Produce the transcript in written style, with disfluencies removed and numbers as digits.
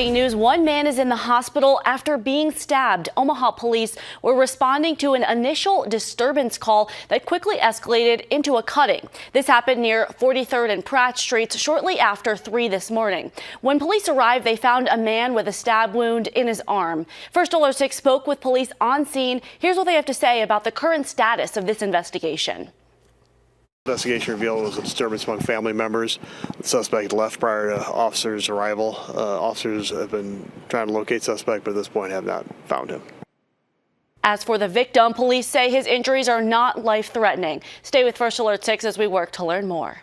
News: one man is in the hospital after being stabbed. Omaha police were responding to an initial disturbance call that quickly escalated into a cutting. This happened near 43rd and Pratt Streets shortly after 3 this morning. When police arrived, they found a man with a stab wound in his arm. First Alert 6 spoke with police on scene. Here's what they have to say about the current status of this investigation. Investigation revealed it was a disturbance among family members. The suspect left prior to officers' arrival. Officers have been trying to locate suspect, but at this point have not found him. As for the victim, police say his injuries are not life-threatening. Stay with First Alert 6 as we work to learn more.